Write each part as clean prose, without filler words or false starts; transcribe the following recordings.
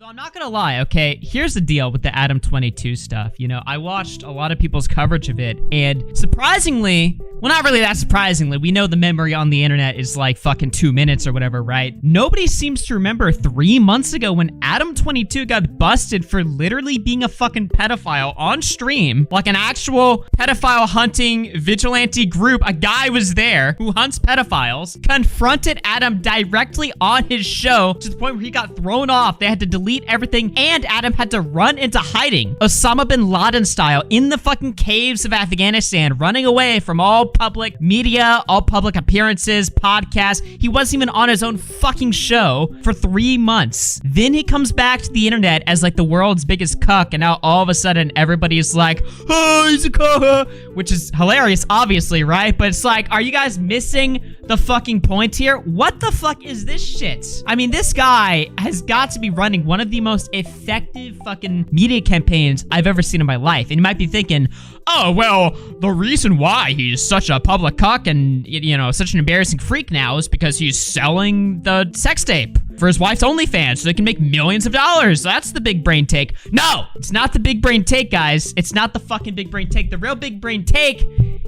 I'm not gonna lie, okay? Here's the deal with the Adam22 stuff. You know, I watched a lot of people's coverage of it, and surprisingly, well, not really that surprisingly, we know the memory on the internet is like fucking 2 minutes or whatever, right? Nobody seems to remember 3 months ago when Adam22 got busted for literally being a fucking pedophile on stream, like an actual pedophile hunting vigilante group. A guy was there who hunts pedophiles, confronted Adam directly on his show to the point where he got thrown off. They had to delete everything, and Adam had to run into hiding, Osama bin Laden style, in the fucking caves of Afghanistan, running away from all public media, all public appearances, podcasts. He wasn't even on his own fucking show for 3 months. Then he comes back to the internet as like the world's biggest cuck, and now all of a sudden everybody's like, oh, he's a cuck, which is hilarious, obviously, right? But it's like, are you guys missing the fucking point here? What the fuck is this shit? I mean, this guy has got to be running one of the most effective fucking media campaigns I've ever seen in my life. And you might be thinking, oh, well, the reason why he's such a public cuck and, you know, such an embarrassing freak now is because he's selling the sex tape for his wife's OnlyFans so they can make millions of dollars. That's the big brain take. No, it's not the big brain take, guys. It's not the fucking big brain take. The real big brain take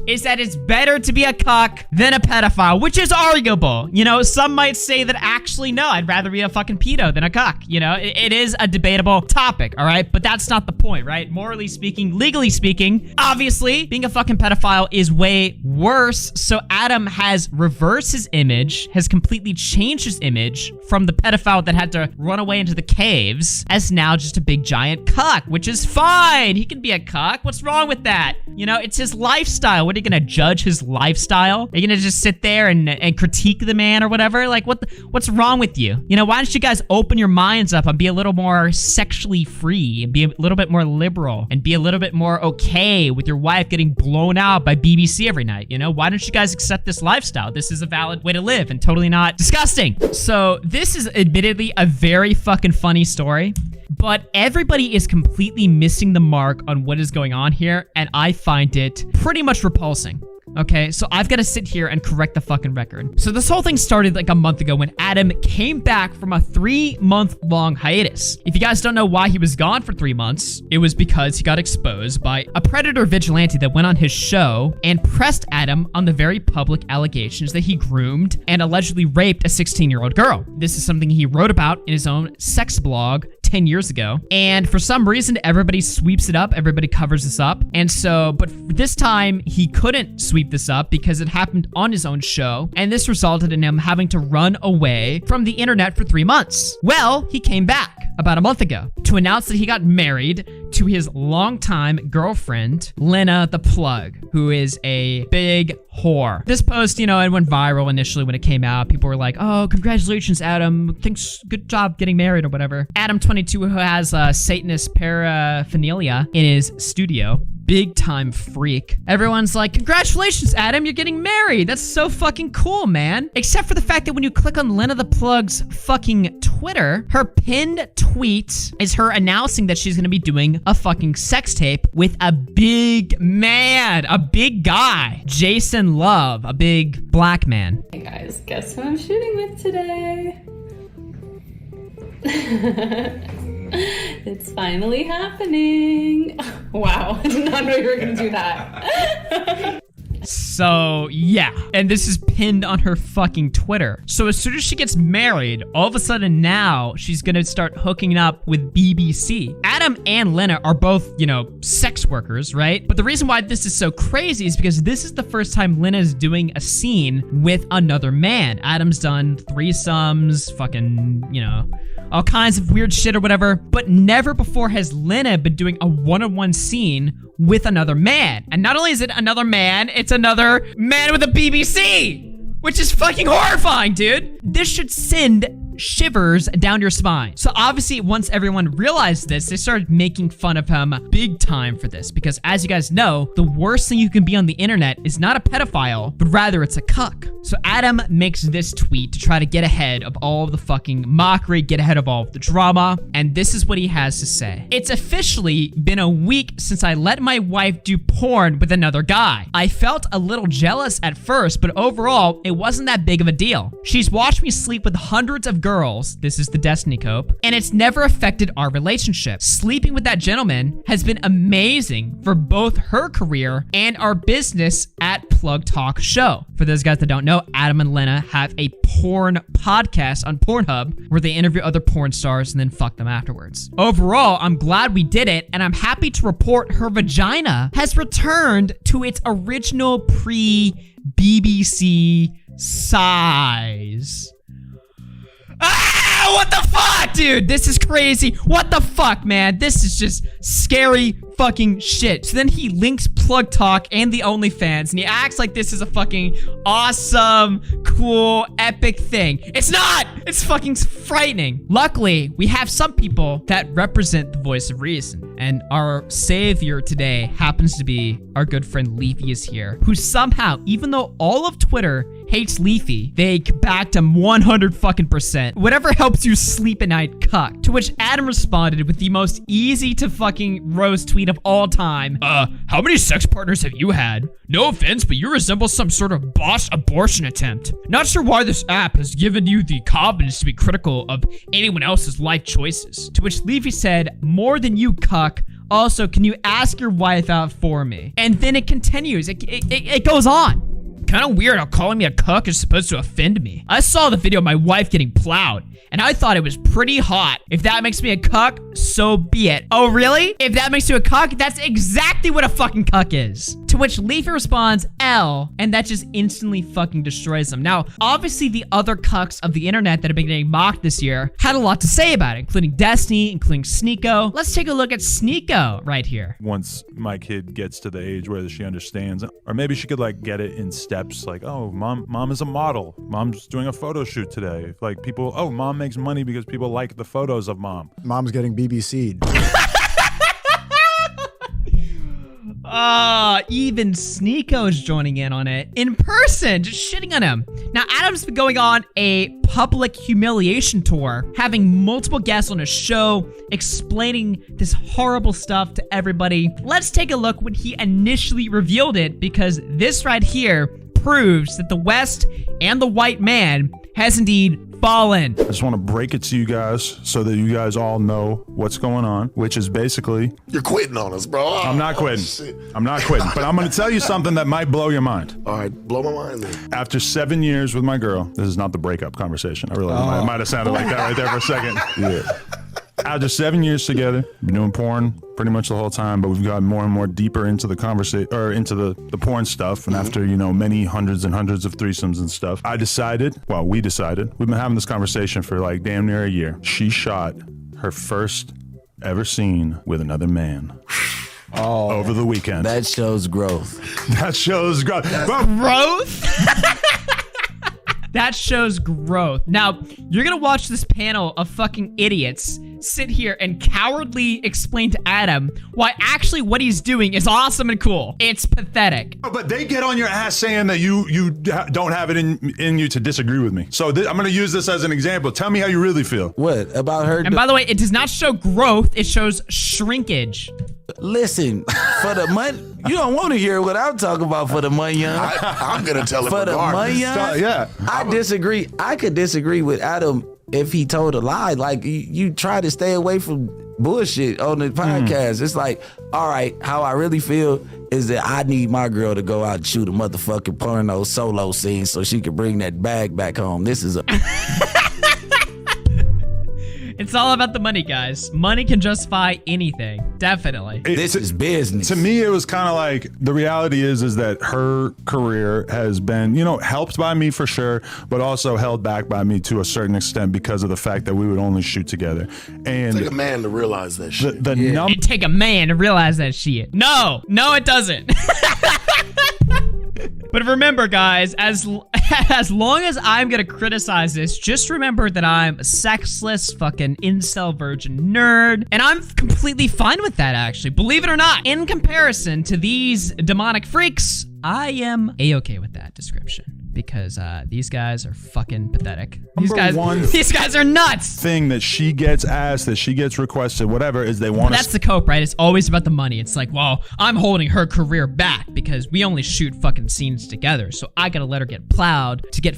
is that it's better to be a cuck than a pedophile, which is arguable. You know, some might say that actually, no, I'd rather be a fucking pedo than a cuck. You know, it is a debatable topic, all right? But that's not the point, right? Morally speaking, legally speaking, obviously, being a fucking pedophile is way worse. So Adam has reversed his image, has completely changed his image from the pedophile that had to run away into the caves as now just a big giant cuck, which is fine. He can be a cuck. What's wrong with that? You know, it's his lifestyle. What are you gonna judge his lifestyle? Are you gonna just sit there and critique the man or whatever? Like, what's wrong with you? You know, why don't you guys open your minds up and be a little more sexually free and be a little bit more liberal and be a little bit more okay with your wife getting blown out by BBC every night? You know, why don't you guys accept this lifestyle? This is a valid way to live and totally not disgusting. So this is admittedly a very fucking funny story, but everybody is completely missing the mark on what is going on here, and I find it pretty much repulsing. Okay, so I've got to sit here and correct the fucking record. So this whole thing started like a month ago when Adam came back from a 3-month-long hiatus. If you guys don't know why he was gone for 3 months, it was because he got exposed by a predator vigilante that went on his show and pressed Adam on the very public allegations that he groomed and allegedly raped a 16-year-old girl. This is something he wrote about in his own sex blog 10 years ago. And for some reason, everybody sweeps it up. Everybody covers this up. And so, but this time he couldn't sweep this up because it happened on his own show. And this resulted in him having to run away from the internet for 3 months. Well, he came back about a month ago to announce that he got married to his longtime girlfriend, Lena the Plug, who is a big whore. This post, you know, it went viral initially when it came out. People were like, oh, congratulations, Adam. Thanks, good job getting married or whatever. Adam22, who has Satanist paraphernalia in his studio, big time freak. Everyone's like, congratulations, Adam, you're getting married. That's so fucking cool, man. Except for the fact that when you click on Lena the Plug's fucking Twitter, her pinned tweet is her announcing that she's gonna be doing a fucking sex tape with a big man, a big guy, Jason Love, a big black man. Hey guys, guess who I'm shooting with today? It's finally happening. Wow, I did not know you were gonna do that. So, yeah. And this is pinned on her fucking Twitter. So as soon as she gets married, all of a sudden now she's gonna start hooking up with BBC. Adam and Lena are both, you know, sex workers, right? But the reason why this is so crazy is because this is the first time Lena's doing a scene with another man. Adam's done threesomes, fucking, you know, all kinds of weird shit or whatever, but never before has Lena been doing a one-on-one scene with another man. And not only is it another man, it's another man with a BBC, which is fucking horrifying, dude. This should send shivers down your spine. So obviously, once everyone realized this, they started making fun of him big time for this, because as you guys know, the worst thing you can be on the internet is not a pedophile, but rather it's a cuck. So Adam makes this tweet to try to get ahead of all of the fucking mockery, get ahead of all of the drama, and this is what he has to say. It's officially been a week since I let my wife do porn with another guy. I felt a little jealous at first, but overall, it wasn't that big of a deal. She's watched me sleep with hundreds of girls girls. This is the Destiny Cope. And it's never affected our relationship. Sleeping with that gentleman has been amazing for both her career and our business at Plug Talk Show. For those guys that don't know, Adam and Lena have a porn podcast on Pornhub where they interview other porn stars and then fuck them afterwards. Overall, I'm glad we did it, and I'm happy to report her vagina has returned to its original pre-BBC size. Ah, what the fuck, dude? This is crazy. What the fuck, man? This is just scary fucking shit. So then he links Plug Talk and the OnlyFans, and he acts like this is a fucking awesome, cool, epic thing. It's not! It's fucking frightening. Luckily, we have some people that represent the voice of reason, and our savior today happens to be our good friend Leafy is here, who somehow, even though all of Twitter hates Leafy, they backed him 100 fucking %. Whatever helps you sleep at night, cuck. To which Adam responded with the most easy to fucking roast tweet of all time. How many sex partners have you had? No offense, but you resemble some sort of boss abortion attempt. Not sure why this app has given you the confidence to be critical of anyone else's life choices. To which Leafy said, more than you, cuck. Also, can you ask your wife out for me? And then it continues. It goes on. Kind of weird how calling me a cuck is supposed to offend me. I saw the video of my wife getting plowed, and I thought it was pretty hot. If that makes me a cuck, so be it. Oh, really? If that makes you a cuck, that's exactly what a fucking cuck is. To which Leafy responds, L, and that just instantly fucking destroys him. Now, obviously the other cucks of the internet that have been getting mocked this year had a lot to say about it, including Destiny, including Sneeko. Let's take a look at Sneeko right here. Once my kid gets to the age where she understands, or maybe she could like get it in steps, like, oh, mom is a model. Mom's doing a photo shoot today. Like people, oh, mom makes money because people like the photos of mom. Mom's getting BBC'd. Even Sneeko is joining in on it. In person, just shitting on him. Now, Adam's been going on a public humiliation tour, having multiple guests on his show, explaining this horrible stuff to everybody. Let's take a look when he initially revealed it, because this right here proves that the West and the white man has indeed fallen. I just want to break it to you guys so that you guys all know what's going on, which is basically... You're quitting on us, bro. I'm not quitting. Shit. I'm not quitting. But I'm going to tell you something that might blow your mind. All right, blow my mind then. After 7 years with my girl, this is not the breakup conversation. I really it might have sounded like that right there for a second. Yeah. After 7 years together, been doing porn pretty much the whole time, but we've gotten more and more deeper into the conversation, or into the porn stuff. And after, you know, many hundreds and hundreds of threesomes and stuff, we decided, we've been having this conversation for like damn near a year. She shot her first ever scene with another man. Over the weekend. That shows growth. That shows growth. Growth? That shows growth. Now, you're gonna watch this panel of fucking idiots sit here and cowardly explain to Adam why actually what he's doing is awesome and cool. It's pathetic. But they get on your ass saying that you don't have it in you to disagree with me. So I'm gonna use this as an example. Tell me how you really feel. What about her? And by the way, it does not show growth, it shows shrinkage. Listen, for the money, you don't want to hear what I'm talking about for the money, young. I'm gonna tell him For the money, regardless. young. Yeah. I disagree. I could disagree with Adam if he told a lie. Like you try to stay away from bullshit on the podcast. It's like, all right, how I really feel is that I need my girl to go out and shoot a motherfucking porno solo scene so she can bring that bag back home. This is a... It's all about the money, guys. Money can justify anything. Definitely. This is business. To me, it was kind of like, the reality is that her career has been, you know, helped by me for sure, but also held back by me to a certain extent because of the fact that we would only shoot together. And Take a man to realize that shit. It'd take a man to realize that shit. No, it doesn't. But remember, guys, as long as I'm gonna criticize this, just remember that I'm a sexless fucking incel virgin nerd, and I'm completely fine with that, actually. Believe it or not, in comparison to these demonic freaks, I am A-okay with that description. Because these guys are fucking pathetic. These guys are nuts. Thing that she gets asked, that she gets requested, whatever, is they want. That's the cope, right? It's always about the money. It's like, well, I'm holding her career back because we only shoot fucking scenes together, so I gotta let her get plowed to get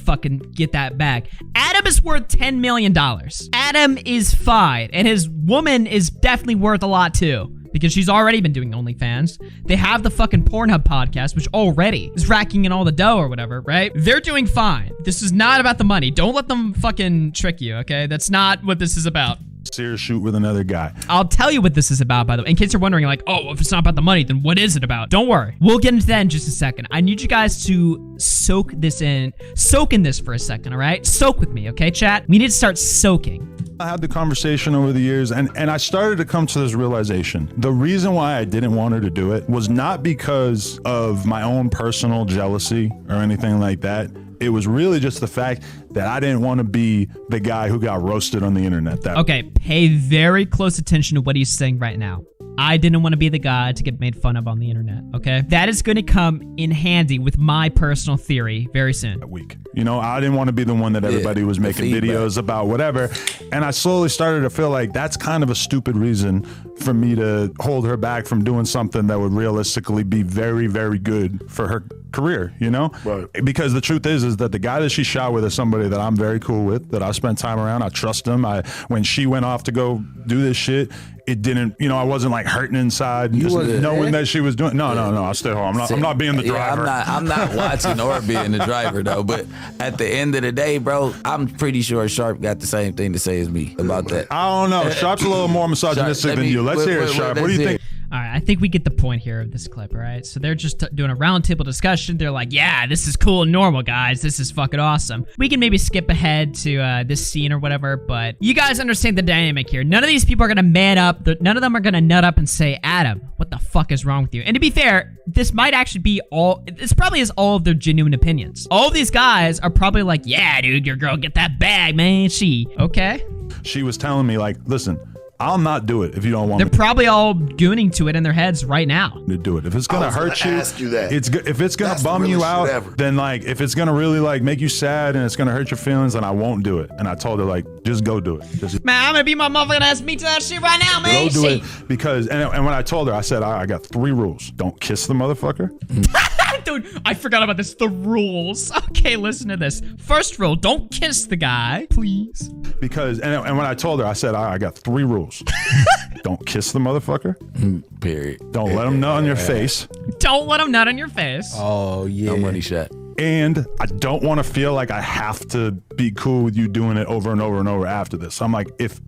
that bag. Adam Adam is worth $10 million. Adam is fine, and his woman is definitely worth a lot too, because she's already been doing OnlyFans. They have the fucking Pornhub podcast, which already is racking in all the dough or whatever, right? They're doing fine. This is not about the money. Don't let them fucking trick you, okay? That's not what this is about. Serious shoot with another guy. I'll tell you what this is about, by the way. In case you're wondering, like, oh, if it's not about the money, then what is it about? Don't worry. We'll get into that in just a second. I need you guys to soak in this for a second, all right? Soak with me, okay, chat? We need to start soaking. I had the conversation over the years, and I started to come to this realization. The reason why I didn't want her to do it was not because of my own personal jealousy or anything like that. It was really just the fact that I didn't want to be the guy who got roasted on the internet. Okay, pay very close attention to what he's saying right now. I didn't want to be the guy to get made fun of on the internet, okay? That is going to come in handy with my personal theory very soon. Week. You know, I didn't want to be the one that everybody was making videos about whatever. And I slowly started to feel like that's kind of a stupid reason for me to hold her back from doing something that would realistically be very, very good for her career, you know? Right. Because the truth is that the guy that she shot with is somebody that I'm very cool with, that I spent time around. I trust him. When she went off to go do this shit, it didn't, you know, I wasn't like hurting inside, just knowing that she was doing. No, I stay home. I'm not being the driver. I'm not watching or being the driver though. But at the end of the day, bro, I'm pretty sure Sharp got the same thing to say as me about that. I don't know. Sharp's a little more misogynistic than you. Let's hear it, Sharp. What do you think? All right, I think we get the point here of this clip, all right? So they're just doing a roundtable discussion. They're like, yeah, this is cool and normal, guys. This is fucking awesome. We can maybe skip ahead to this scene or whatever, but you guys understand the dynamic here. None of these people are gonna man up. None of them are gonna nut up and say, Adam, what the fuck is wrong with you? And to be fair, this might actually be this probably is all of their genuine opinions. All of these guys are probably like, yeah, dude, your girl get that bag, man. Okay? She was telling me, like, listen, I'll not do it if you don't want me. They're probably all gooning to it in their heads right now. To do it. If it's gonna hurt you, ask you that. if it's gonna bum you out, then like if it's gonna really like make you sad and it's gonna hurt your feelings, then I won't do it. And I told her like, just go do it. Man, I'm gonna be my motherfucking ass beat to that shit right now, man. Go do it because and when I told her, I said I got 3 rules. Don't kiss the motherfucker. Dude, I forgot about this. The rules. Okay, listen to this. First rule, don't kiss the guy, please. Because, and when I told her, I said, I got 3 rules. Don't kiss the motherfucker. Period. Don't let him nut on your face. Don't let him nut on your face. Oh, yeah. No money shot. And I don't want to feel like I have to be cool with you doing it over and over and over after this. I'm like, if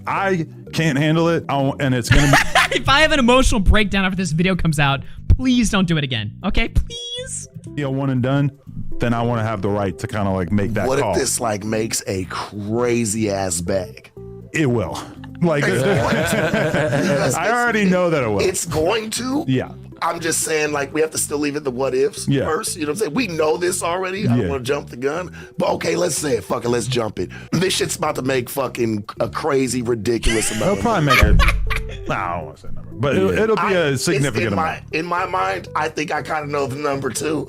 I can't handle it, and it's gonna be if I have an emotional breakdown after this video comes out, please don't do it again. Okay, please. One and done, then I want to have the right to kind of like make that call. What if this like makes a crazy ass bag? It will. Like, I already know that it will. It's going to? Yeah. I'm just saying, like, we have to still leave it the what ifs first. You know what I'm saying? We know this already. I don't want to jump the gun. But okay, let's say it. Fuck it, let's jump it. This shit's about to make fucking a crazy, ridiculous amount. It'll probably make it. I don't want to say number. But it'll be a significant amount. In my mind, I think I kind of know the number too.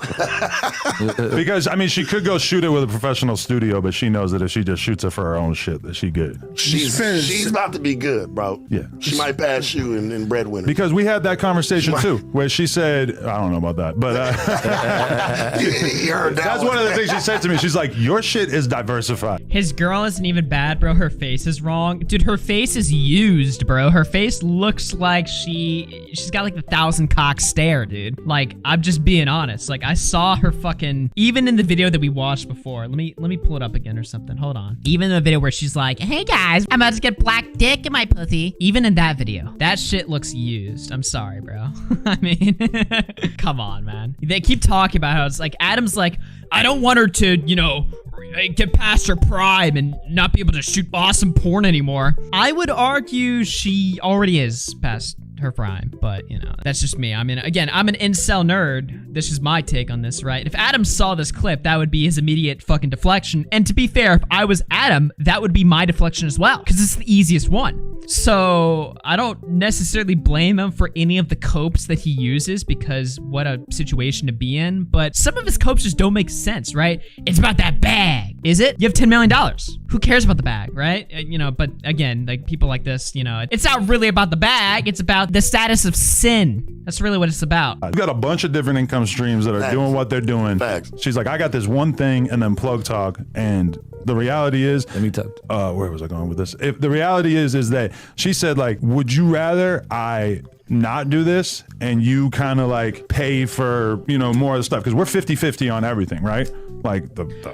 Because, I mean, she could go shoot it with a professional studio, but she knows that if she just shoots it for her own shit, that she good. She's about to be good, bro. Yeah. She might pass you in breadwinner. Because we had that conversation too, where she said, I don't know about that, but you heard that that's one of the things she said to me. She's like, your shit is diversified. His girl isn't even bad, bro. Her face is wrong. Dude, her face is used, bro. Her face looks like she's got like the 1,000 cock stare, dude. Like, I'm just being honest. Like, I saw her fucking, even in the video that we watched before. Let me pull it up again or something. Hold on. Even in the video where she's like, hey guys, I'm about to get black dick in my pussy. Even in that video, that shit looks used. I'm sorry, bro. I mean, come on, man. They keep talking about how it's like, Adam's like, I don't want her to, you know, get past her prime and not be able to shoot awesome porn anymore. I would argue she already is past her prime, but you know, that's just me. I mean, again, I'm an incel nerd. This is my take on this, right? If Adam saw this clip, that would be his immediate fucking deflection. And to be fair, if I was Adam, that would be my deflection as well, because it's the easiest one. So I don't necessarily blame him for any of the copes that he uses, because what a situation to be in. But some of his copes just don't make sense, right? It's about that bag. Is it? You have $10 million. Who cares about the bag, right? You know, but again, like people like this, you know, it's not really about the bag. It's about the status of sin. That's really what it's about. I've got a bunch of different income streams that are doing what they're doing. Facts. She's like, I got this one thing and then plug talk, and the reality is, Let me talk. where was I going with this? If the reality is that she said, like, would you rather I not do this and you kind of like pay for, you know, more of the stuff? Because we're 50-50 on everything, right? Like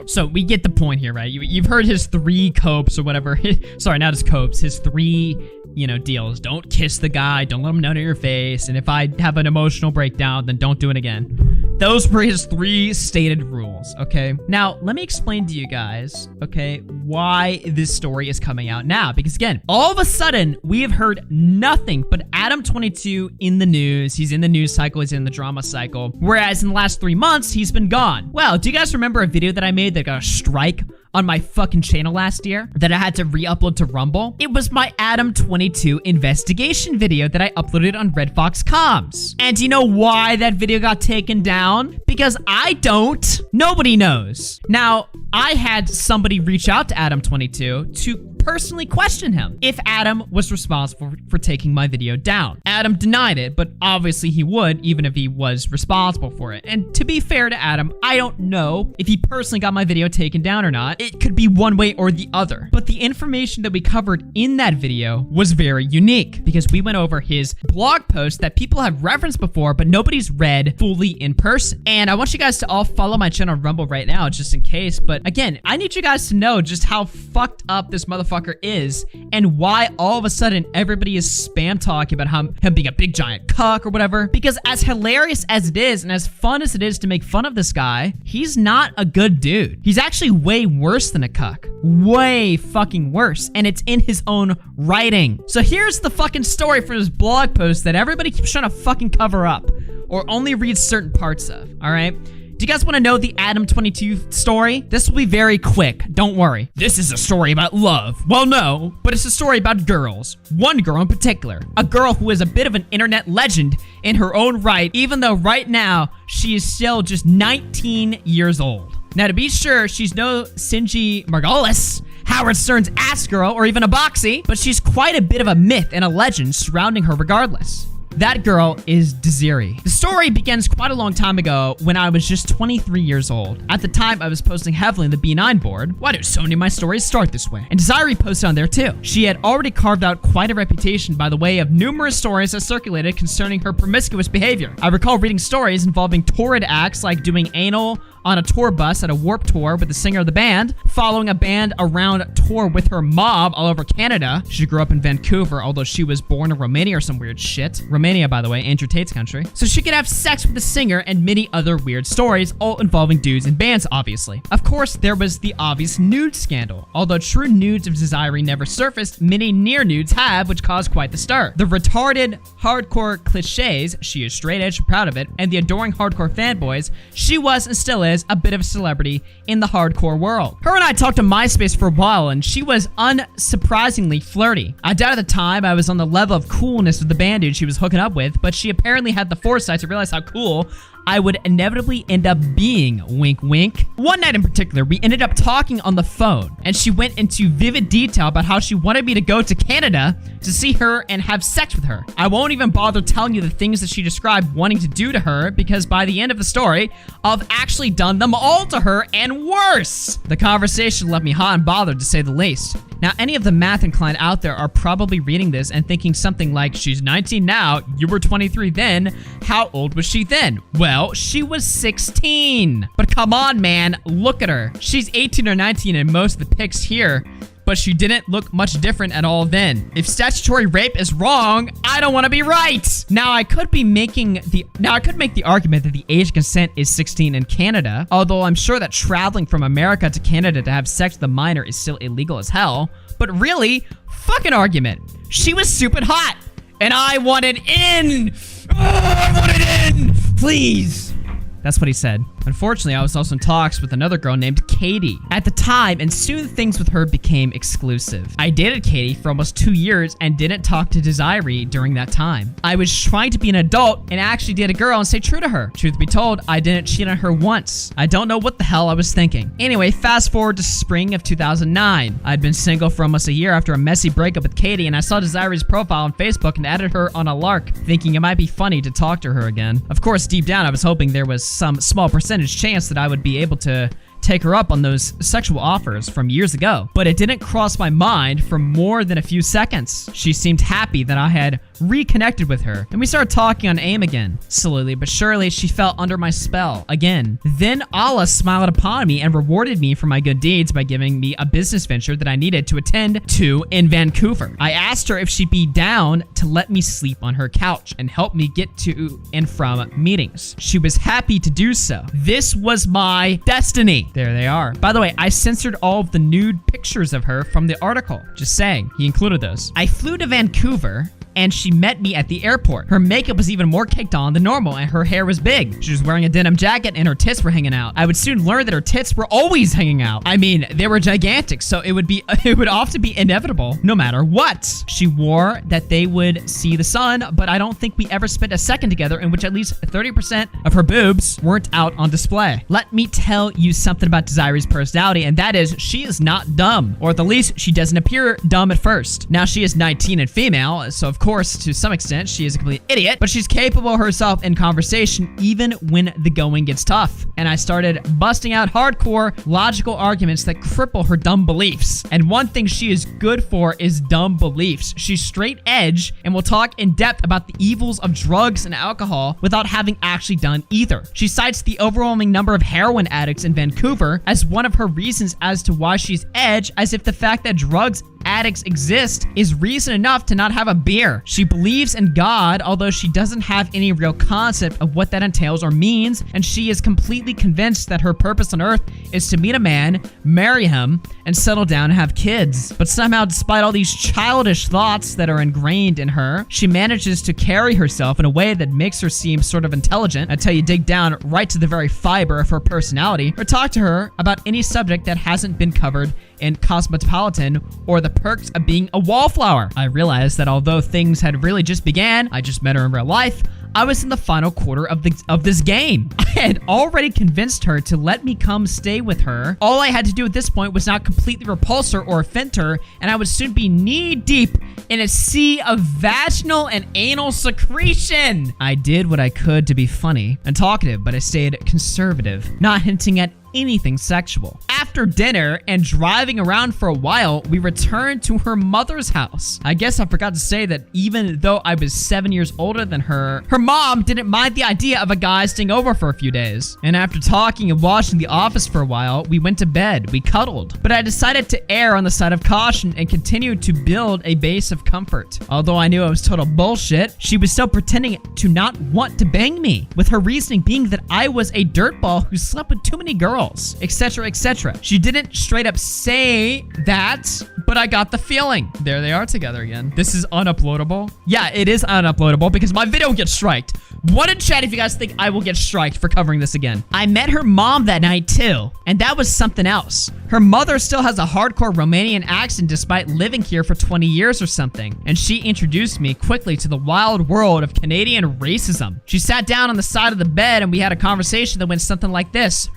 So we get the point here, right? You've heard his 3 copes or whatever. Sorry, not his copes. His 3, you know, deals. Don't kiss the guy. Don't let him know to your face. And if I have an emotional breakdown, then don't do it again. Those were his 3 stated rules, okay? Now, let me explain to you guys, okay, why this story is coming out now. Because again, all of a sudden, we have heard nothing but Adam22 in the news. He's in the news cycle. He's in the drama cycle. Whereas in the last 3 months, he's been gone. Well, do you guys remember a video that I made that got a strike on my fucking channel last year that I had to re-upload to Rumble? It was my Adam22 investigation video that I uploaded on Red Fox Comms. And do you know why that video got taken down? Because I don't. Nobody knows. Now, I had somebody reach out to Adam22 to personally question him if Adam was responsible for taking my video down. Adam denied it, but obviously he would, even if he was responsible for it. And to be fair to Adam, I don't know if he personally got my video taken down or not. It could be one way or the other. But the information that we covered in that video was very unique because we went over his blog post that people have referenced before, but nobody's read fully in person. And I want you guys to all follow my channel on Rumble right now, just in case. But again, I need you guys to know just how fucked up this motherfucker is and why all of a sudden everybody is spam talking about him being a big giant cuck or whatever. Because as hilarious as it is and as fun as it is to make fun of this guy, he's not a good dude. He's actually way worse than a cuck. Way fucking worse. And it's in his own writing. So here's the fucking story from his blog post that everybody keeps trying to fucking cover up or only read certain parts of, all right? Do you guys want to know the Adam22 story? This will be very quick. Don't worry. This is a story about love. Well, no, but it's a story about girls. One girl in particular. A girl who is a bit of an internet legend in her own right, even though right now she is still just 19 years old. Now, to be sure, she's no Sinji Margolis, Howard Stern's ass girl, or even a boxy, but she's quite a bit of a myth and a legend surrounding her regardless. That girl is Desiree. The story begins quite a long time ago when I was just 23 years old. At the time, I was posting heavily in the B9 board. Why do so many of my stories start this way? And Desiree posted on there too. She had already carved out quite a reputation by the way of numerous stories that circulated concerning her promiscuous behavior. I recall reading stories involving torrid acts like doing anal on a tour bus at a Warped Tour with the singer of the band, following a band around tour with her mob all over Canada. She grew up in Vancouver, although she was born in Romania or some weird shit. Romania, by the way, Andrew Tate's country. So she could have sex with the singer and many other weird stories, all involving dudes and bands, obviously. Of course, there was the obvious nude scandal. Although true nudes of Desiree never surfaced, many near nudes have, which caused quite the stir. The retarded hardcore cliches, she is straight edge and proud of it, and the adoring hardcore fanboys, she was and still is a bit of a celebrity in the hardcore world. Her and I talked on MySpace for a while, and she was unsurprisingly flirty. I doubt at the time I was on the level of coolness of the band dude she was hooking up with, but she apparently had the foresight to realize how cool I would inevitably end up being, wink wink. One night in particular, we ended up talking on the phone, and she went into vivid detail about how she wanted me to go to Canada to see her and have sex with her. I won't even bother telling you the things that she described wanting to do to her, because by the end of the story, I've actually done them all to her and worse. The conversation left me hot and bothered, to say the least. Now, any of the math inclined out there are probably reading this and thinking something like, she's 19 now, you were 23 then, how old was she then? Well, she was 16. But come on, man, look at her. She's 18 or 19 in most of the pics here, but she didn't look much different at all then. If statutory rape is wrong, I don't want to be right. Now, I could make the argument that the age of consent is 16 in Canada, although I'm sure that traveling from America to Canada to have sex with a minor is still illegal as hell. But really, fucking argument. She was super hot, and I wanted in. Oh, I wanted in, please. That's what he said. Unfortunately, I was also in talks with another girl named Katie at the time, and soon things with her became exclusive. I dated Katie for almost 2 years and didn't talk to Desiree during that time. I was trying to be an adult and actually date a girl and stay true to her. Truth be told, I didn't cheat on her once. I don't know what the hell I was thinking. Anyway, fast forward to spring of 2009. I'd been single for almost a year after a messy breakup with Katie, and I saw Desiree's profile on Facebook and added her on a lark, thinking it might be funny to talk to her again. Of course, deep down, I was hoping there was some small percentage chance that I would be able to take her up on those sexual offers from years ago, but it didn't cross my mind for more than a few seconds. She seemed happy that I had reconnected with her, and we started talking on AIM again. Slowly but surely, she fell under my spell again. Then Allah smiled upon me and rewarded me for my good deeds by giving me a business venture that I needed to attend to in Vancouver. I asked her if she'd be down to let me sleep on her couch and help me get to and from meetings. She was happy to do so. This was my destiny. There they are. By the way, I censored all of the nude pictures of her from the article. Just saying, he included those. I flew to Vancouver and she met me at the airport. Her makeup was even more caked on than normal, and her hair was big. She was wearing a denim jacket and her tits were hanging out. I would soon learn that her tits were always hanging out. I mean, they were gigantic, so it would often be inevitable no matter what. She wore that they would see the sun, but I don't think we ever spent a second together in which at least 30% of her boobs weren't out on display. Let me tell you something about Desiree's personality, and that is she is not dumb, or at the least she doesn't appear dumb at first. Now she is 19 and female, so of course, to some extent, she is a complete idiot, but she's capable herself in conversation even when the going gets tough. And I started busting out hardcore logical arguments that cripple her dumb beliefs. And one thing she is good for is dumb beliefs. She's straight edge and will talk in depth about the evils of drugs and alcohol without having actually done either. She cites the overwhelming number of heroin addicts in Vancouver as one of her reasons as to why she's edge, as if the fact that drugs addicts exist is reason enough to not have a beer. She believes in God, although she doesn't have any real concept of what that entails or means, and she is completely convinced that her purpose on earth is to meet a man, marry him, and settle down and have kids. But somehow, despite all these childish thoughts that are ingrained in her, she manages to carry herself in a way that makes her seem sort of intelligent until you dig down right to the very fiber of her personality, or talk to her about any subject that hasn't been covered in Cosmopolitan or the perks of being a wallflower. I realized that although things had really just began, I just met her in real life, I was in the final quarter of this game. I had already convinced her to let me come stay with her. All I had to do at this point was not completely repulse her or offend her, and I would soon be knee-deep in a sea of vaginal and anal secretion. I did what I could to be funny and talkative, but I stayed conservative, not hinting at anything sexual. After dinner and driving around for a while, we returned to her mother's house. I guess I forgot to say that even though I was 7 years older than her mom didn't mind the idea of a guy staying over for a few days. And after talking and watching The Office for a while, we went to bed. We cuddled. But I decided to err on the side of caution and continued to build a base of comfort. Although I knew it was total bullshit, she was still pretending to not want to bang me, with her reasoning being that I was a dirtball who slept with too many girls, etc., etc. She didn't straight up say that, but I got the feeling. There they are together again. This is unuploadable. Yeah, it is unuploadable because my video gets striked. One in chat if you guys think I will get striked for covering this again. I met her mom that night too, and that was something else. Her mother still has a hardcore Romanian accent despite living here for 20 years or something, and she introduced me quickly to the wild world of Canadian racism. She sat down on the side of the bed and we had a conversation that went something like this.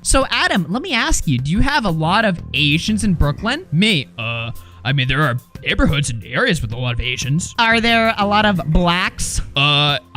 So Adam, let me ask you, do you have a lot of Asians in Brooklyn? Me, I mean, there are neighborhoods and areas with a lot of Asians. Are there a lot of blacks?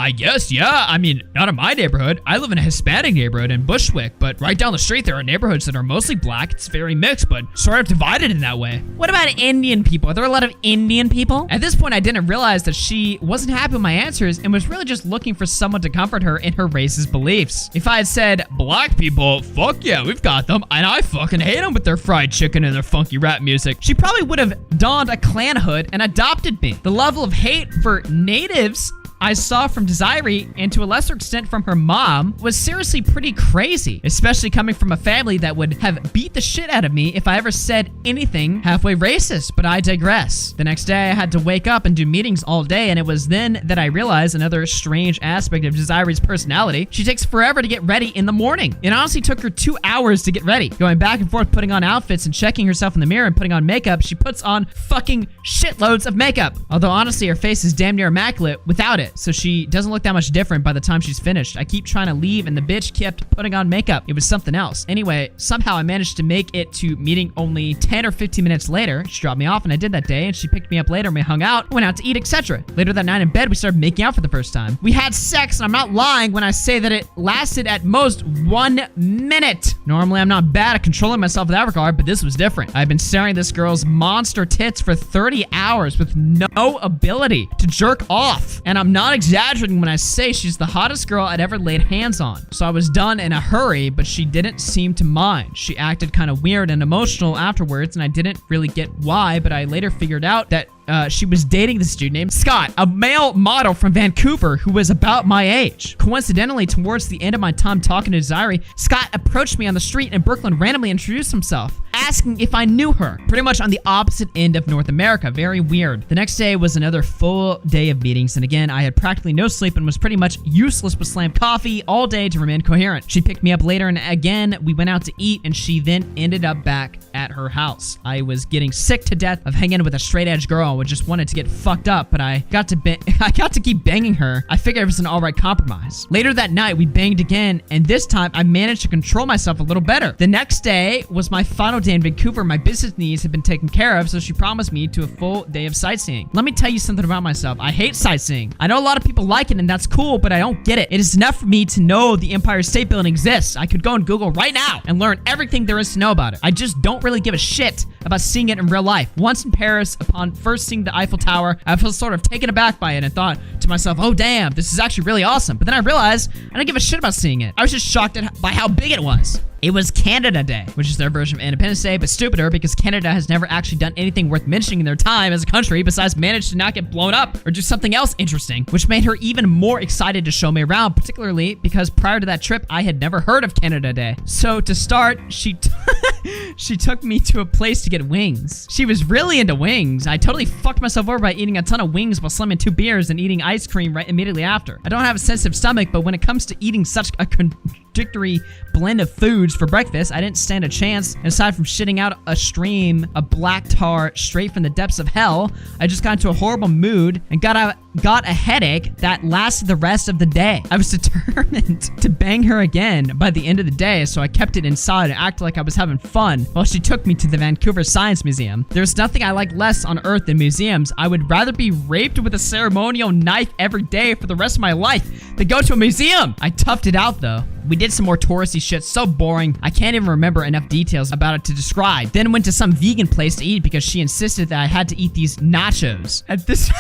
I guess, yeah. I mean, not in my neighborhood. I live in a Hispanic neighborhood in Bushwick, but right down the street there are neighborhoods that are mostly black. It's very mixed, but sort of divided in that way. What about Indian people? Are there a lot of Indian people? At this point, I didn't realize that she wasn't happy with my answers and was really just looking for someone to comfort her in her racist beliefs. If I had said, black people, fuck yeah, we've got them, and I fucking hate them with their fried chicken and their funky rap music, she probably would have donned a Klan hood and adopted me. The level of hate for natives I saw from Desiree, and to a lesser extent from her mom, was seriously pretty crazy, especially coming from a family that would have beat the shit out of me if I ever said anything halfway racist, but I digress. The next day, I had to wake up and do meetings all day, and it was then that I realized another strange aspect of Desiree's personality. She takes forever to get ready in the morning. It honestly took her 2 hours to get ready. Going back and forth putting on outfits and checking herself in the mirror and putting on makeup, she puts on fucking shitloads of makeup. Although honestly, her face is damn near immaculate without it. it, so she doesn't look that much different by the time she's finished. I keep trying to leave, and the bitch kept putting on makeup. It was something else. Anyway, somehow I managed to make it to meeting only 10 or 15 minutes later. She dropped me off, and I did that day, and she picked me up later, and we hung out, went out to eat, etc. Later that night in bed, we started making out for the first time. We had sex, and I'm not lying when I say that it lasted at most 1 minute. Normally, I'm not bad at controlling myself in that regard, but this was different. I've been staring at this girl's monster tits for 30 hours with no ability to jerk off. And I'm not exaggerating when I say she's the hottest girl I'd ever laid hands on. So I was done in a hurry, but she didn't seem to mind. She acted kind of weird and emotional afterwards, and I didn't really get why, but I later figured out that she was dating this dude named Scott, a male model from Vancouver who was about my age. Coincidentally, towards the end of my time talking to Zaire, Scott approached me on the street in Brooklyn, randomly introduced himself, asking if I knew her. Pretty much on the opposite end of North America. Very weird. The next day was another full day of meetings, and again, I had practically no sleep and was pretty much useless with slammed coffee all day to remain coherent. She picked me up later, and again, we went out to eat, and she then ended up back at her house. I was getting sick to death of hanging with a straight edge girl. I just wanted to get fucked up, but I got to keep banging her. I figured it was an alright compromise. Later that night, we banged again, and this time I managed to control myself a little better. The next day was my final day in Vancouver. My business needs had been taken care of, so she promised me to a full day of sightseeing. Let me tell you something about myself. I hate sightseeing. I know a lot of people like it, and that's cool, but I don't get it. It is enough for me to know the Empire State Building exists. I could go on Google right now and learn everything there is to know about it. I just don't really give a shit about seeing it in real life. Once in Paris, upon first seeing the Eiffel Tower, I was sort of taken aback by it and thought to myself, oh damn, this is actually really awesome. But then I realized I didn't give a shit about seeing it. I was just shocked by how big it was. It was Canada Day, which is their version of Independence Day, but stupider because Canada has never actually done anything worth mentioning in their time as a country besides manage to not get blown up or do something else interesting, which made her even more excited to show me around, particularly because prior to that trip, I had never heard of Canada Day. So to start, she took me to a place to get wings. She was really into wings. I totally fucked myself over by eating a ton of wings while slamming 2 beers and eating ice cream right immediately after. I don't have a sensitive stomach, but when it comes to eating such a contradictory blend of foods for breakfast, I didn't stand a chance. And aside from shitting out a stream of black tar straight from the depths of hell, I just got into a horrible mood and got a headache that lasted the rest of the day. I was determined to bang her again by the end of the day, so I kept it inside and acted like I was having fun while she took me to the Vancouver Science Museum. There's nothing I like less on earth than museums. I would rather be raped with a ceremonial knife every day for the rest of my life than go to a museum. I toughed it out though. We did some more touristy shit, so boring, I can't even remember enough details about it to describe. Then went to some vegan place to eat because she insisted that I had to eat these nachos. At this...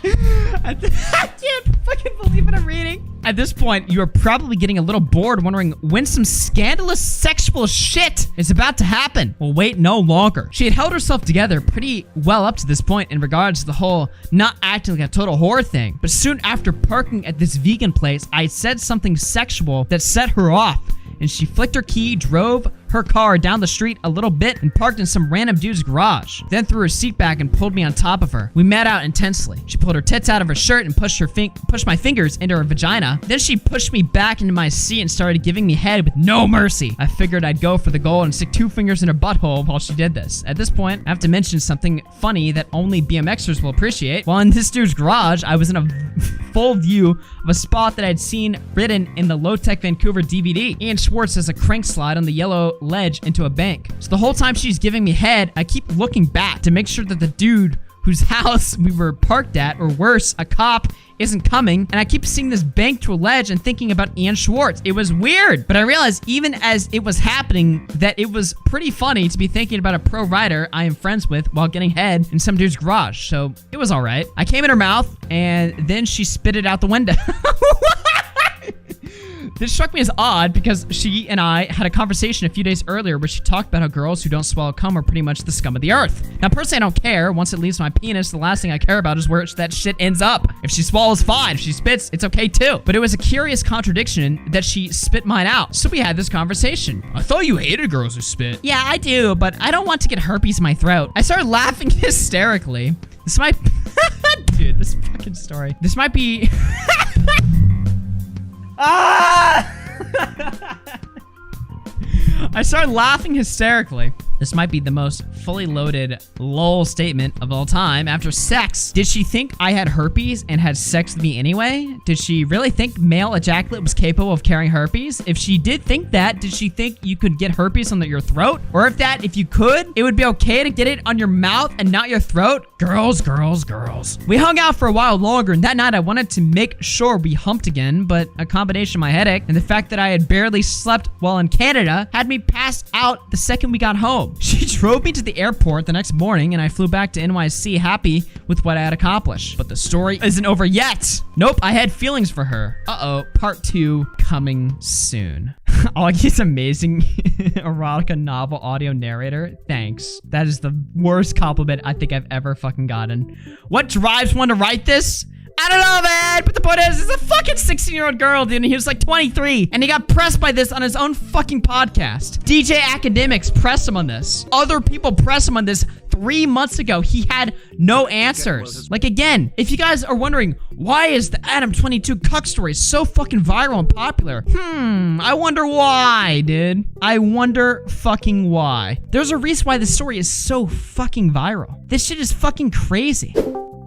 I can't fucking believe what I'm reading. At this point, you are probably getting a little bored wondering when some scandalous sexual shit is about to happen. Well, wait no longer. She had held herself together pretty well up to this point in regards to the whole not acting like a total whore thing. But soon after parking at this vegan place, I said something sexual that set her off. And she flicked her key, drove her car down the street a little bit, and parked in some random dude's garage. Then threw her seat back and pulled me on top of her. We made out intensely. She pulled her tits out of her shirt and pushed my fingers into her vagina. Then she pushed me back into my seat and started giving me head with no mercy. I figured I'd go for the goal and stick 2 fingers in her butthole while she did this. At this point, I have to mention something funny that only BMXers will appreciate. While in this dude's garage, I was in a full view of a spot that I'd seen written in the low-tech Vancouver DVD. Ian Schwartz has a crank slide on the yellow ledge into a bank. So the whole time she's giving me head, I keep looking back to make sure that the dude whose house we were parked at, or worse, a cop, isn't coming, and I keep seeing this bank to a ledge and thinking about Ian Schwartz. It was weird, but I realized even as it was happening that it was pretty funny to be thinking about a pro rider I am friends with while getting head in some dude's garage, so it was all right. I came in her mouth, and then she spit it out the window. This struck me as odd because she and I had a conversation a few days earlier where she talked about how girls who don't swallow cum are pretty much the scum of the earth. Now, personally, I don't care. Once it leaves my penis, the last thing I care about is where that shit ends up. If she swallows, fine. If she spits, it's okay too. But it was a curious contradiction that she spit mine out. So we had this conversation. I thought you hated girls who spit. Yeah, I do, but I don't want to get herpes in my throat. I started laughing hysterically. This might... Dude, this fucking story. This might be... Ah! I started laughing hysterically. This might be the most fully loaded lol statement of all time. After sex, did she think I had herpes and had sex with me anyway? Did she really think male ejaculate was capable of carrying herpes? If she did think that, did she think you could get herpes on your throat? Or if you could, it would be okay to get it on your mouth and not your throat? Girls. We hung out for a while longer, and that night I wanted to make sure we humped again, but a combination of my headache and the fact that I had barely slept while in Canada had me passed out the second we got home. She drove me to the airport the next morning, and I flew back to NYC happy with what I had accomplished. But the story isn't over yet. Nope, I had feelings for her. Uh-oh, part 2 coming soon. Augie's amazing erotica novel audio narrator. Thanks. That is the worst compliment I think I've ever fucking gotten. What drives one to write this? I don't know, man. But the point is, it's a fucking 16-year-old girl, dude. And he was like 23. And he got pressed by this on his own fucking podcast. DJ Academics pressed him on this. Other people pressed him on this 3 months ago. He had no answers. Like, again, if you guys are wondering, why is the Adam22 cuck story so fucking viral and popular? I wonder why, dude. I wonder fucking why. There's a reason why this story is so fucking viral. This shit is fucking crazy.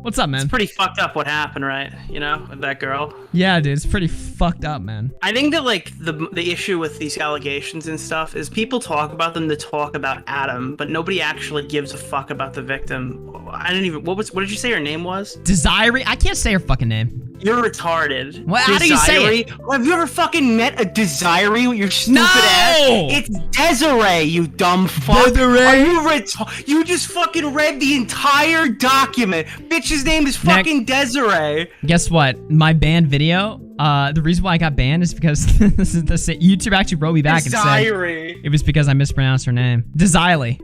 What's up, man? It's pretty fucked up what happened, right? You know, with that girl. Yeah, dude, it's pretty fucked up, man. I think that, like, the issue with these allegations and stuff is people talk about them to talk about Adam, but nobody actually gives a fuck about the victim. I didn't even, what did you say her name was? Desiree? I can't say her fucking name. You're retarded. What? How do you say it? Have you ever fucking met a Desiree with your stupid ass? It's Desiree, you dumb fuck. Desiree? Are you retarded? You just fucking read the entire document. Bitch's name is fucking Desiree. Guess what? My banned video, the reason why I got banned is because this is YouTube actually wrote me back and said it was because I mispronounced her name. Desiree.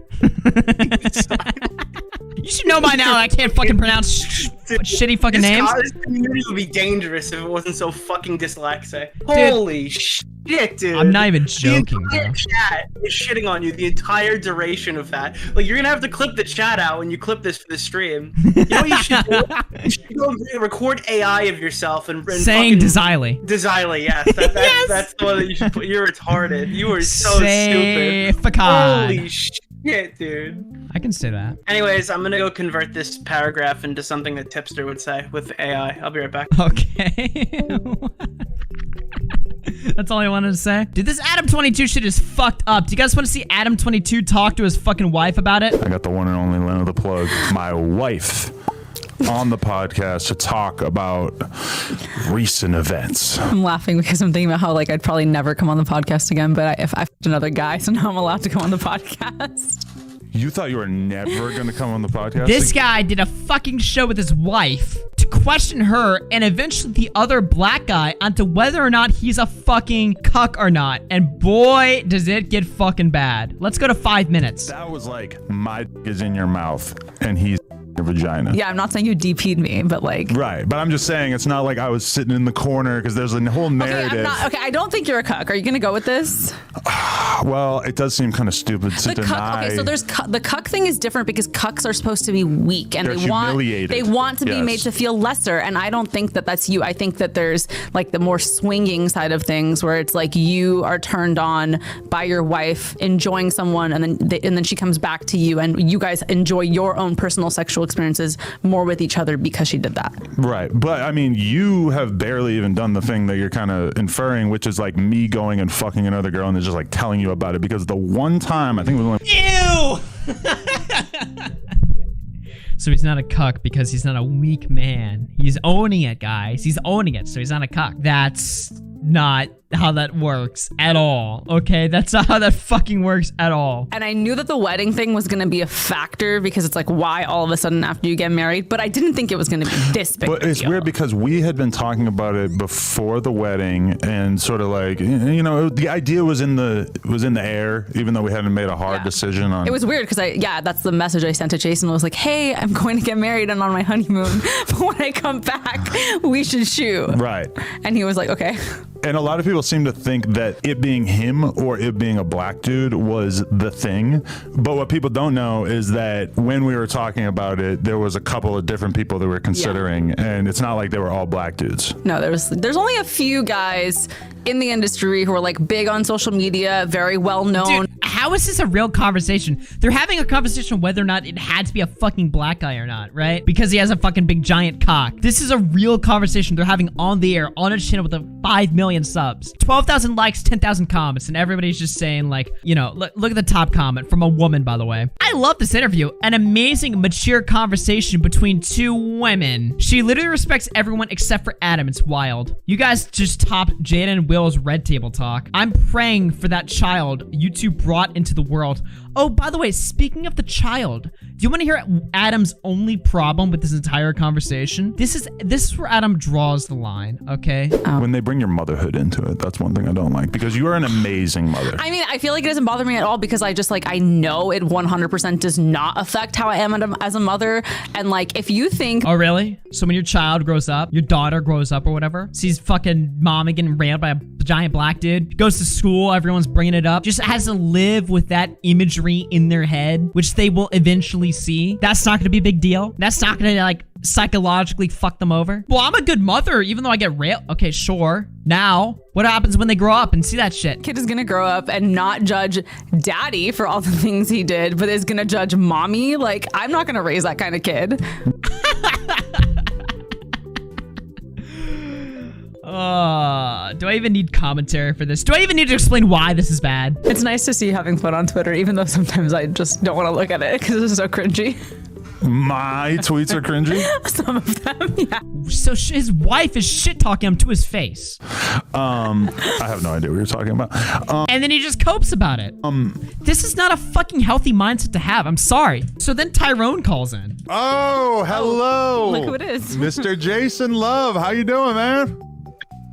You should know by now I can't fucking pronounce shitty fucking names. This community would be dangerous if it wasn't so fucking dyslexic. Holy shit, dude. I'm not even joking, the entire bro. chat is shitting on you the entire duration of that. Like, you're gonna have to clip the chat out when you clip this for the stream. You know what you should do? You should go record AI of yourself and saying Desiree. Desiree, yes. That's the one that you should put. You're retarded. You are so stupid. Holy shit. Yeah, dude. I can say that. Anyways, I'm gonna go convert this paragraph into something that Tipster would say with AI. I'll be right back. Okay. That's all I wanted to say. Dude, this Adam22 shit is fucked up. Do you guys want to see Adam22 talk to his fucking wife about it? I got the one and only Leno the Plug, my wife, on the podcast to talk about recent events. I'm laughing because I'm thinking about how, like, I'd probably never come on the podcast again, but if I f***ed another guy, so now I'm allowed to come on the podcast. You thought you were never going to come on the podcast? This guy did a fucking show with his wife to question her and eventually the other black guy onto whether or not he's a fucking cuck or not. And boy, does it get fucking bad. Let's go to 5 minutes. That was like, my d- is in your mouth and he's your vagina. Yeah, I'm not saying you DP'd me, but like... Right, but I'm just saying it's not like I was sitting in the corner because there's a whole narrative. Okay, I don't think you're a cuck. Are you gonna go with this? Well, it does seem kind of stupid to deny. Okay, so there's the cuck thing is different because cucks are supposed to be weak and They're they humiliated. want to be made to feel lesser, and I don't think that that's you. I think that there's like the more swinging side of things where it's like you are turned on by your wife enjoying someone, and then she comes back to you, and you guys enjoy your own personal sexual experiences more with each other because she did that. Right, but I mean, you have barely even done the thing that you're kind of inferring, which is like me going and fucking another girl and then just like telling you about it, because the one time, I think it was only... Ew! So he's not a cuck because he's not a weak man. He's owning it, guys. He's owning it, so he's not a cuck. That's not how that works at all, okay? That's not how that fucking works at all. And I knew that the wedding thing was going to be a factor because it's like, why all of a sudden after you get married? But I didn't think it was going to be this big. But it's weird because we had been talking about it before the wedding, and sort of like, you know, the idea was in the air, even though we hadn't made a hard decision on. It was weird because that's the message I sent to Jason. Was like, hey, I'm going to get married and on my honeymoon, but when I come back, we should shoot. Right. And he was like, okay. And a lot of people seem to think that it being him or it being a black dude was the thing. But what people don't know is that when we were talking about it, there was a couple of different people that we're considering, and it's not like they were all black dudes. No, there's only a few guys in the industry who are like big on social media, very well known. Dude, How is this a real conversation? They're having a conversation whether or not it had to be a fucking black guy or not, right? Because he has a fucking big giant cock. This is a real conversation they're having on the air, on a channel with 5 million subs. 12,000 likes, 10,000 comments, and everybody's just saying like, you know, look at the top comment from a woman, by the way. I love this interview. An amazing, mature conversation between two women. She literally respects everyone except for Adam. It's wild. You guys just topped Jaden and Will's Red Table Talk. I'm praying for that child you two brought into the world. Oh, by the way, speaking of the child, do you want to hear Adam's only problem with this entire conversation? This is where Adam draws the line, okay? When they bring your motherhood into it, that's one thing I don't like, because you are an amazing mother. I mean, I feel like it doesn't bother me at all because I just like, I know it 100% does not affect how I am as a mother. And like, if you think... Oh, really? So when your child grows up, your daughter grows up or whatever, sees fucking mommy getting railed by a giant black dude, goes to school, everyone's bringing it up, just has to live with that imagery in their head, which they will eventually see. That's not gonna be a big deal. That's not gonna like psychologically fuck them over. Well, I'm a good mother even though I get railed. Okay, sure. Now, what happens when they grow up and see that shit? Kid is gonna grow up and not judge daddy for all the things he did, but is gonna judge mommy. Like, I'm not gonna raise that kind of kid. Do I even need commentary for this? Do I even need to explain why this is bad? It's nice to see you having fun on Twitter, even though sometimes I just don't want to look at it because it's so cringy. My tweets are cringy? Some of them, yeah. So his wife is shit-talking him to his face. I have no idea what you're talking about. And then he just copes about it. This is not a fucking healthy mindset to have. I'm sorry. So then Tyrone calls in. Oh, hello. Oh, look who it is. Mr. Jason Love. How you doing, man?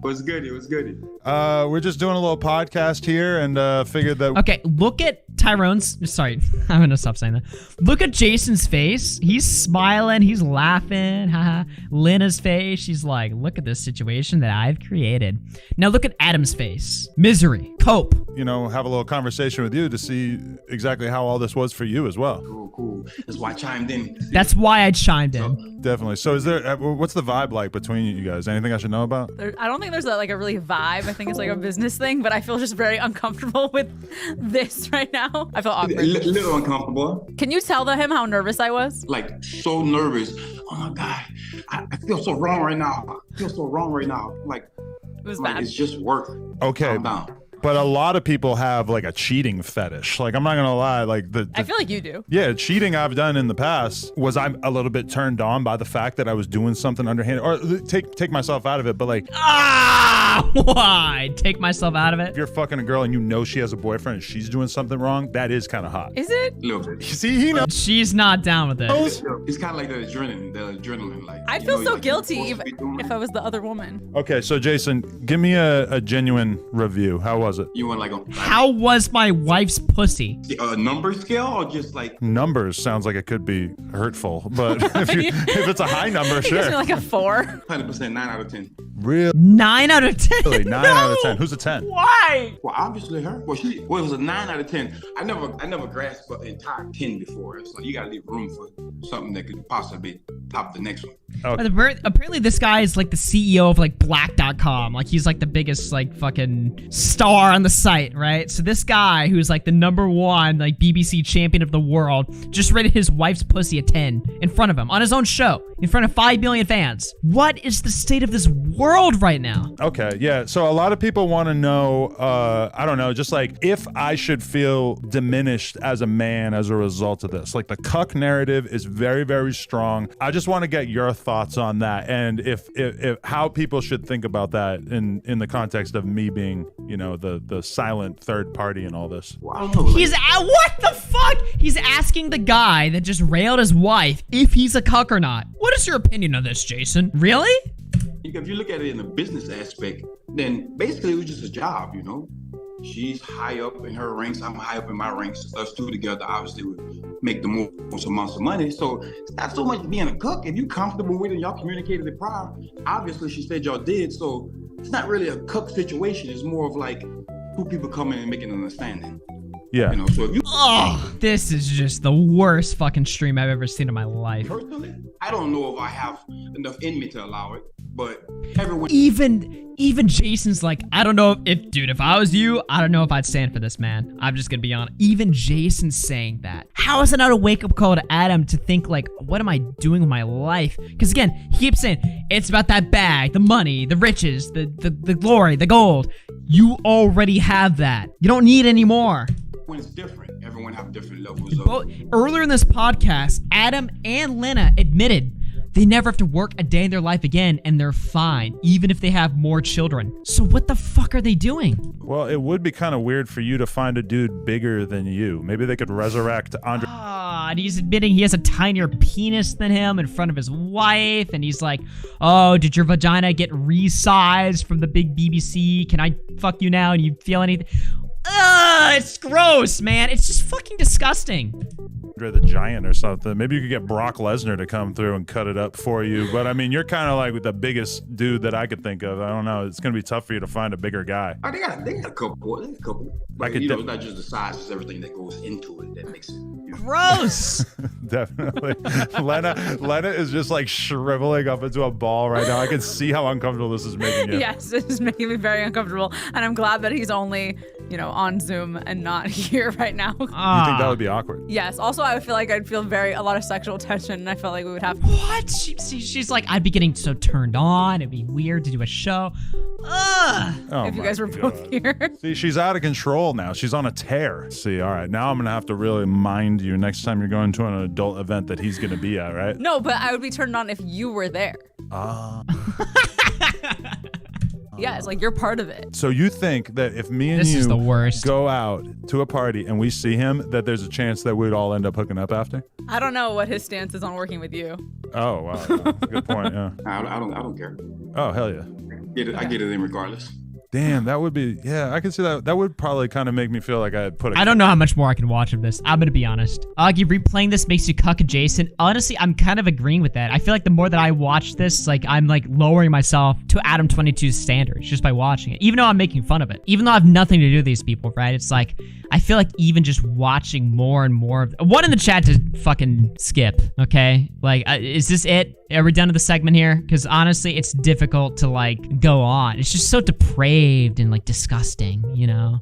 What's good? What's good? We're just doing a little podcast here and figured that... Okay, look at Tyrone's... Sorry, I'm gonna stop saying that. Look at Jason's face. He's smiling. He's laughing. Haha. Lena's face. She's like, look at this situation that I've created. Now look at Adam's face. Misery. Cope. You know, have a little conversation with you to see exactly how all this was for you as well. Cool. That's why I chimed in. That's why I chimed in. Definitely. So is there... what's the vibe like between you guys? Anything I should know about? I don't think there's like a really vibe. I think it's like a business thing, but I feel just very uncomfortable with this right now. I feel awkward. A little uncomfortable. Can you tell him how nervous I was? Like, so nervous. Oh my God. I feel so wrong right now. Like, It was bad. It's just work. Okay. Calm down. But a lot of people have like a cheating fetish. Like, I'm not gonna lie, like I feel like you do. Yeah, cheating I've done in the past was I'm a little bit turned on by the fact that I was doing something underhanded, or take myself out of it, but like, why? Take myself out of it? if you're fucking a girl and you know she has a boyfriend and she's doing something wrong, that is kind of hot. Is it? Look, You see, he knows. She's not down with it. it's kind of like the adrenaline. Like, I'd you feel know, so like, you're guilty supposed to be doing if it. I was the other woman. Okay, so Jason, give me a genuine review. How was it? You want like How was my wife's pussy? a number scale or just like Numbers sounds like it could be hurtful, but if it's a high number, It gives me sure. like a 4. 100% 9 out of 10? Really? 9 out of 10. 9 out of 10. Who's a 10? Why? Well, obviously her. Well, it was a 9 out of 10. I never grasped the entire 10 before. It's like you gotta leave room for something that could possibly top the next one. Apparently this guy is like the CEO of like black.com. Like he's like the biggest like fucking star on the site, right? So this guy who's like the #1 like BBC champion of the world just rated his wife's pussy a 10 in front of him on his own show in front of 5 million fans. What is the state of this world right now? Okay, yeah. So a lot of people want to know, I don't know, just like if I should feel diminished as a man as a result of this. Like the cuck narrative is very, very strong. I just want to get your thoughts on that, and if how people should think about that in the context of me being, you know, the silent third party in all this. Well, I don't know. Like, What the fuck? He's asking the guy that just railed his wife if he's a cuck or not. What is your opinion on this, Jason? Really? if you look at it in the business aspect, then basically it was just a job, you know. She's high up in her ranks, I'm high up in my ranks. Us two together obviously would make the most amounts of money. So it's not so much being a cook. If you're comfortable with it, y'all communicated it prior. Obviously she said y'all did, so it's not really a cook situation. It's more of like two people coming and making an understanding. Yeah. You know, so if you Oh, this is just the worst fucking stream I've ever seen in my life. personally, I don't know if I have enough in me to allow it, but everyone. Even Jason's like, I don't know if I was you, I don't know if I'd stand for this, man. I'm just gonna be honest. Even Jason's saying that. How is it not a wake-up call to Adam to think like, what am I doing with my life? Because again, he keeps saying, it's about that bag, the money, the riches, the glory, the gold. You already have that. You don't need any more. Everyone's different. Everyone have different levels of. Earlier in this podcast, Adam and Lena admitted they never have to work a day in their life again, and they're fine, even if they have more children. So what the fuck are they doing? Well, it would be kind of weird for you to find a dude bigger than you. Maybe they could resurrect Andre. And he's admitting he has a tinier penis than him in front of his wife, and he's like, oh, did your vagina get resized from the big BBC? Can I fuck you now and you feel anything? It's gross, man. It's just fucking disgusting. Andre the Giant or something. Maybe you could get Brock Lesnar to come through and cut it up for you. But I mean, you're kind of like the biggest dude that I could think of. I don't know. It's gonna be tough for you to find a bigger guy. Oh, they got a couple. They got a couple. But, you know, it's not just the size; it's everything that goes into it that makes it. You know. Gross. Definitely. Lena is just like shriveling up into a ball right now. I can see how uncomfortable this is making you. Yes, this is making me very uncomfortable, and I'm glad that he's only, on Zoom and not here right now. You think that would be awkward? Yes. Also, I feel like I'd feel a lot of sexual tension, and I felt like we would have. What? She's like, I'd be getting so turned on. It'd be weird to do a show. If you guys were both here. See, she's out of control now. She's on a tear. See, all right, now I'm gonna have to really mind you next time you're going to an adult event that he's gonna be at, right? No, but I would be turned on if you were there. Yeah, it's like you're part of it. So you think that if me and you go out to a party and we see him, that there's a chance that we'd all end up hooking up after? I don't know what his stance is on working with you. Oh, wow. Yeah. Good point, yeah. I don't care. Oh, hell yeah. I get it in regardless. Damn, that would be, yeah, I can see that. That would probably kind of make me feel like I had put I don't know how much more I can watch of this. I'm gonna be honest. Augie, replaying this makes you cuck adjacent. Honestly, I'm kind of agreeing with that. I feel like the more that I watch this, like I'm like lowering myself to Adam22's standards just by watching it. Even though I'm making fun of it. Even though I have nothing to do with these people, right? It's like, I feel like even just watching more and more of one in the chat to fucking skip, okay? Like, is this it? Are we done with the segment here? Because honestly, it's difficult to like go on. It's just so depraved and like disgusting,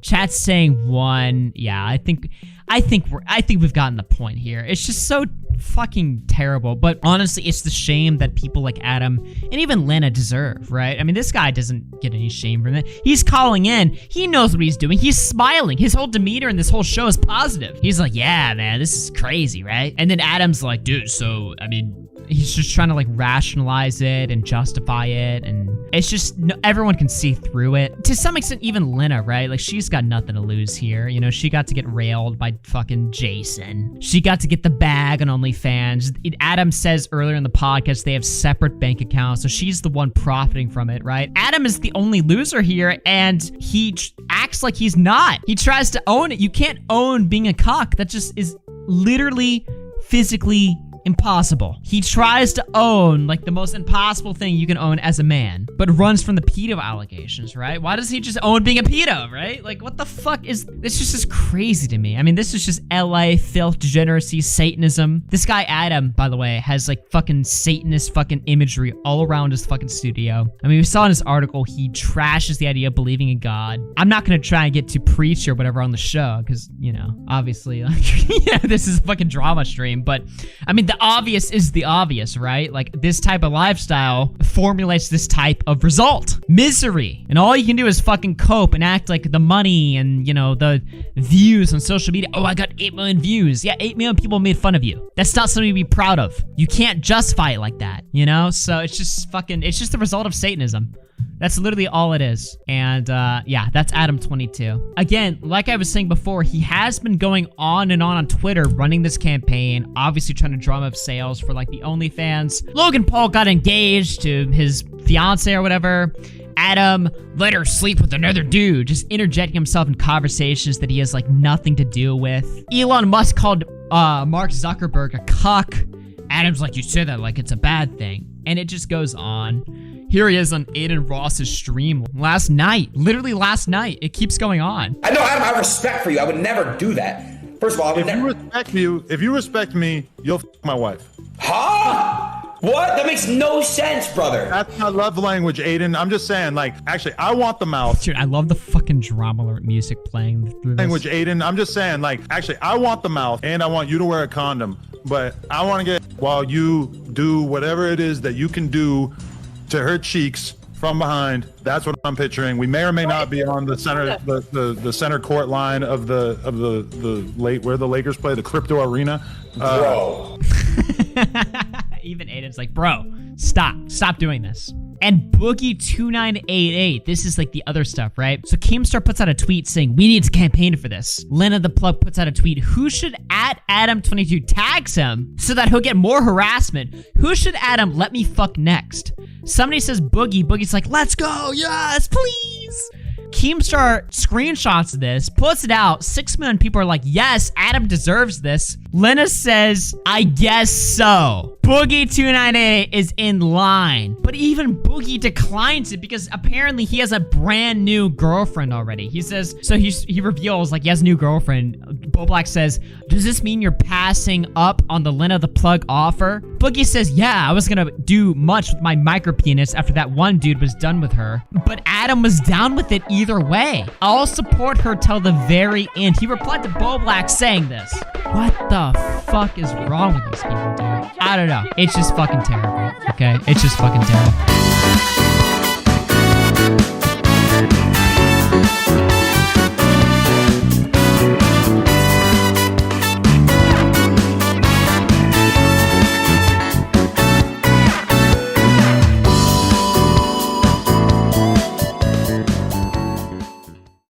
Chat's saying one. Yeah, I think we've gotten the point here. It's just so fucking terrible. But honestly, it's the shame that people like Adam and even Lena deserve, right? I mean, this guy doesn't get any shame from it. He's calling in. He knows what he's doing. He's smiling. His whole demeanor in this whole show is positive. He's like, yeah, man, this is crazy, right? And then Adam's like, dude, so, I mean, he's just trying to like rationalize it and justify it, and it's just everyone can see through it to some extent. Even Lena, right? Like, she's got nothing to lose here. She got to get railed by fucking Jason. She got to get the bag on OnlyFans. Adam says earlier in the podcast they have separate bank accounts, so she's the one profiting from it, right? Adam is the only loser here, and he acts like he's not. He tries to own it. You can't own being a cuck. That just is literally physically impossible. He tries to own like the most impossible thing you can own as a man, but runs from the pedo allegations, right? Why doesn't he just own being a pedo, right? Like, what the fuck is this? Just crazy to me. I mean, this is just LA filth, degeneracy, Satanism. This guy Adam, by the way, has like fucking Satanist fucking imagery all around his fucking studio. I mean, we saw in his article he trashes the idea of believing in God. I'm not gonna try and get to preach or whatever on the show because obviously, like, this is a fucking drama stream. But I mean, the obvious is the obvious, right? Like, this type of lifestyle formulates this type of result. Misery. And all you can do is fucking cope and act like the money and, the views on social media. Oh, I got 8 million views. Yeah, 8 million people made fun of you. That's not something to be proud of. You can't justify it like that, So it's just the result of Satanism. That's literally all it is. And yeah, that's Adam22. Again, like I was saying before, he has been going on and on Twitter running this campaign, obviously trying to drum up sales for like the OnlyFans. Logan Paul got engaged to his fiance or whatever. Adam let her sleep with another dude, just interjecting himself in conversations that he has like nothing to do with. Elon Musk called Mark Zuckerberg a cuck. Adam's like, you said that like it's a bad thing. And it just goes on. Here he is on Aiden Ross's stream last night. Literally last night. It keeps going on. I know, Adam, I have respect for you. I would never do that. First of all, if you respect me, you'll f my wife. Huh? What? That makes no sense, brother. That's my love language, Aiden. I'm just saying, like, actually, I want the mouth. Dude, I love the fucking drama alert music playing through this. Language, Aiden. I'm just saying, like, actually, I want the mouth, and I want you to wear a condom. But I want to get, while you do whatever it is that you can do to her cheeks from behind. That's what I'm picturing. We may or may not be on the center, the center court line of the late where the Lakers play, the Crypto Arena. Bro. Even Aiden's like, bro, stop doing this. And Boogie2988, this is like the other stuff, right? So Keemstar puts out a tweet saying, we need to campaign for this. Lena the Plug puts out a tweet, who should @Adam22 tags him so that he'll get more harassment? Who should Adam let me fuck next? Somebody says Boogie. Boogie's like, let's go, yes, please. Keemstar screenshots this, puts it out. 6 million people are like, yes, Adam deserves this. Lena says, I guess so. Boogie298 is in line. But even Boogie declines it because apparently he has a brand new girlfriend already. He says, so he reveals like he has a new girlfriend. Bo Black says, does this mean you're passing up on the Lena the Plug offer? Boogie says, yeah, I was gonna do much with my micro penis after that one dude was done with her. But Adam was down with it either way. I'll support her till the very end. He replied to Bo Black saying this. What the fuck is wrong with these people, dude? I don't know. It's just fucking terrible, okay? It's just fucking terrible.